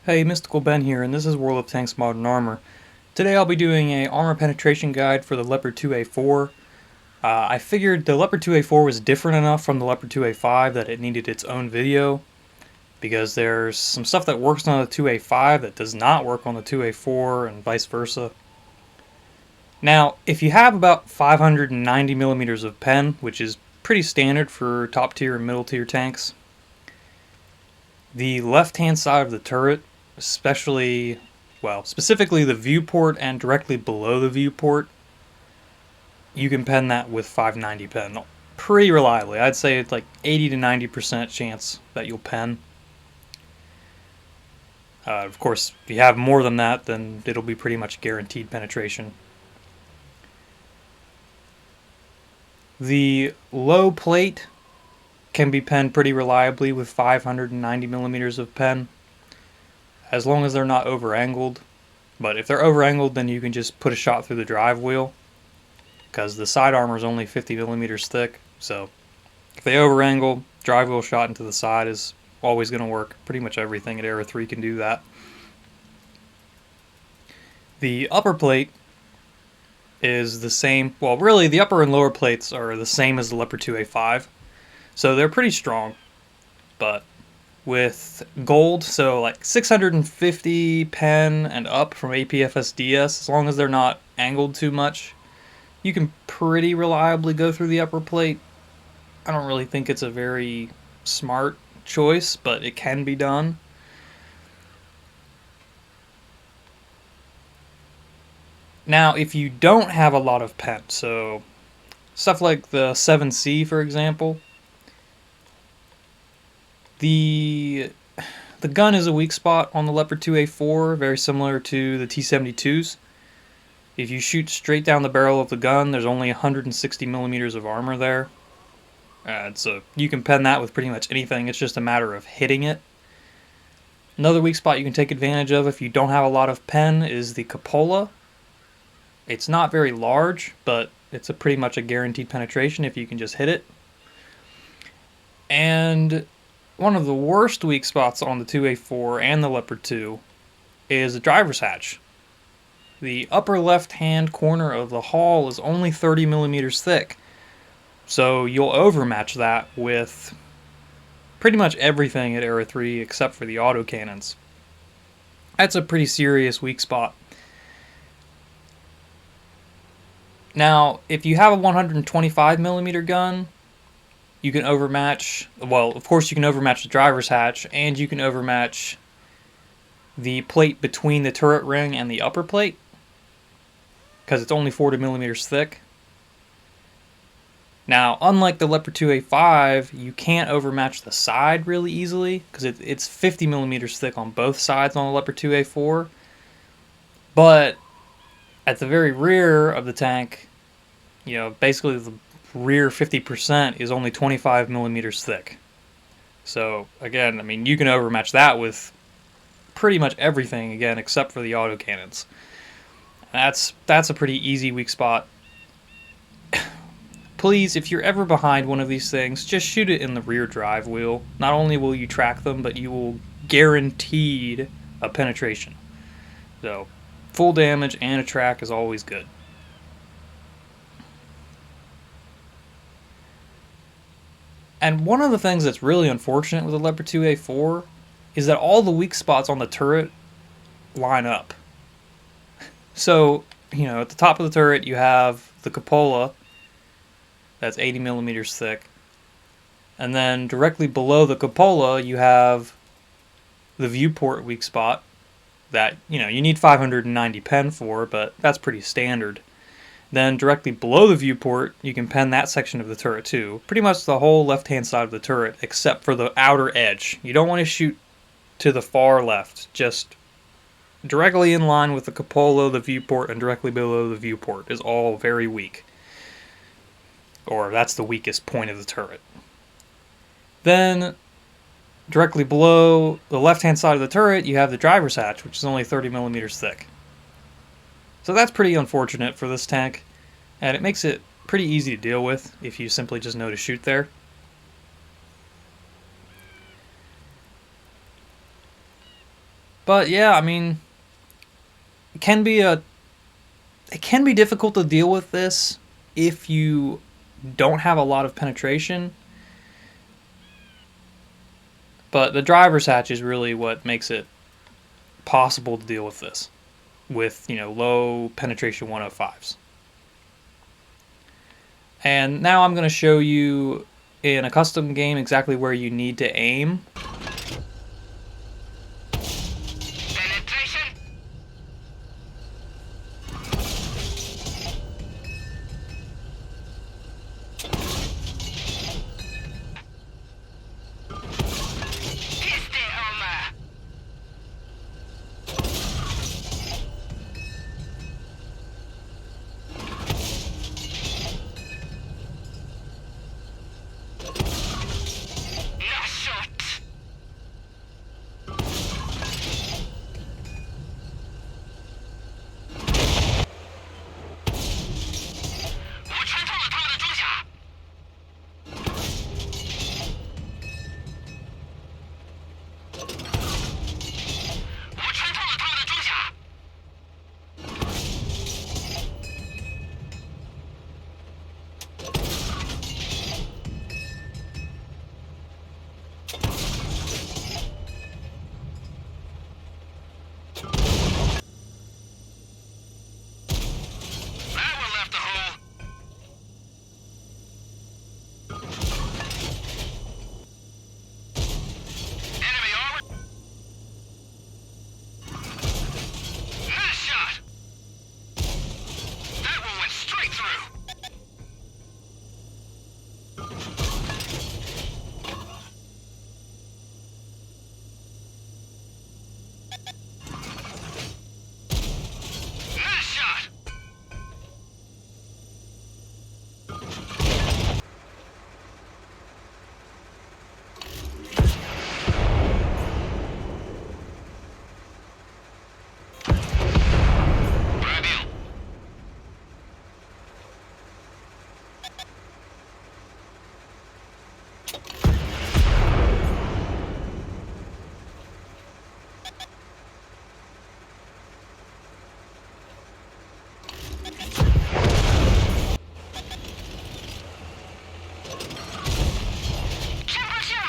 Hey, Mystical Ben here, and this is World of Tanks Modern Armor. Today I'll be doing a armor penetration guide for the Leopard 2A4. I figured the Leopard 2A4 was different enough from the Leopard 2A5 that it needed its own video, because there's some stuff that works on the 2A5 that does not work on the 2A4 and vice versa. Now, if you have about 590 millimeters of pen, which is pretty standard for top tier and middle tier tanks, the left hand side of the turret, specifically the viewport and directly below the viewport, you can pen that with 590 pen pretty reliably. I'd say it's like 80 to 90% chance that you'll pen. Of course, if you have more than that, then it'll be pretty much guaranteed penetration. The low plate can be penned pretty reliably with 590 millimeters of pen, as long as they're not over-angled. But if they're over-angled, then you can just put a shot through the drive wheel, because the side armor is only 50 millimeters thick. So if they over-angle, drive wheel shot into the side is always going to work. Pretty much everything at Era 3 can do that. The upper plate is the same. Well, really, the upper and lower plates are the same as the Leopard 2A5. So they're pretty strong, but with gold, so like 650 pen and up from APFSDS, as long as they're not angled too much, you can pretty reliably go through the upper plate. I don't really think it's a very smart choice, but it can be done. Now, if you don't have a lot of pen, so stuff like the 7C, for example, the gun is a weak spot on the Leopard 2A4, very similar to the T-72s. If you shoot straight down the barrel of the gun, there's only 160 millimeters of armor there. So you can pen that with pretty much anything, it's just a matter of hitting it. Another weak spot you can take advantage of if you don't have a lot of pen is the cupola. It's not very large, but it's pretty much a guaranteed penetration if you can just hit it. And one of the worst weak spots on the 2A4 and the Leopard 2 is the driver's hatch. The upper left-hand corner of the hull is only 30 millimeters thick, so you'll overmatch that with pretty much everything at Era 3 except for the autocannons. That's a pretty serious weak spot. Now, if you have a 125 millimeter gun, you can overmatch, well, of course you can overmatch the driver's hatch, and you can overmatch the plate between the turret ring and the upper plate, because it's only 40 millimeters thick. Now, unlike the Leopard 2A5, you can't overmatch the side really easily, because it's 50 millimeters thick on both sides on the Leopard 2A4, but at the very rear of the tank, basically the rear 50% is only 25 millimeters thick. So again, I mean, you can overmatch that with pretty much everything, again, except for the autocannons. That's a pretty easy weak spot. Please, if you're ever behind one of these things, just shoot it in the rear drive wheel. Not only will you track them, but you will guaranteed a penetration. So full damage and a track is always good. And one of the things that's really unfortunate with the Leopard 2A4 is that all the weak spots on the turret line up. So, at the top of the turret you have the cupola, that's 80 millimeters thick. And then directly below the cupola you have the viewport weak spot that, you need 590 pen for, but that's pretty standard. Then directly below the viewport, you can pen that section of the turret too. Pretty much the whole left-hand side of the turret, except for the outer edge. You don't want to shoot to the far left. Just directly in line with the cupola, the viewport, and directly below the viewport is all very weak. Or that's the weakest point of the turret. Then, directly below the left-hand side of the turret, you have the driver's hatch, which is only 30 millimeters thick. So that's pretty unfortunate for this tank, and it makes it pretty easy to deal with if you simply just know to shoot there. But yeah, I mean, it can be difficult to deal with this if you don't have a lot of penetration. But the driver's hatch is really what makes it possible to deal with this with, low penetration 105s. And now I'm going to show you in a custom game exactly where you need to aim. Penetration. Kiste Oma. Nice shot.我穿透了他们的装甲。我穿透了他们的装甲。That one left a hole. Enemy armor. Nice shot. That one went straight through. Nice shot. Пробил. Чемпионша.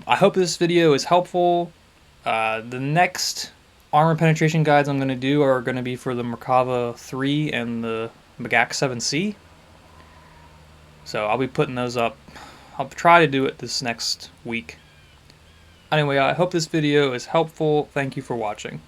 I hope this video is helpful. The next armor penetration guides I'm going to do are going to be for the Merkava 3 and the Magak 7C. So I'll be putting those up. I'll try to do it this next week. Anyway, I hope this video is helpful. Thank you for watching.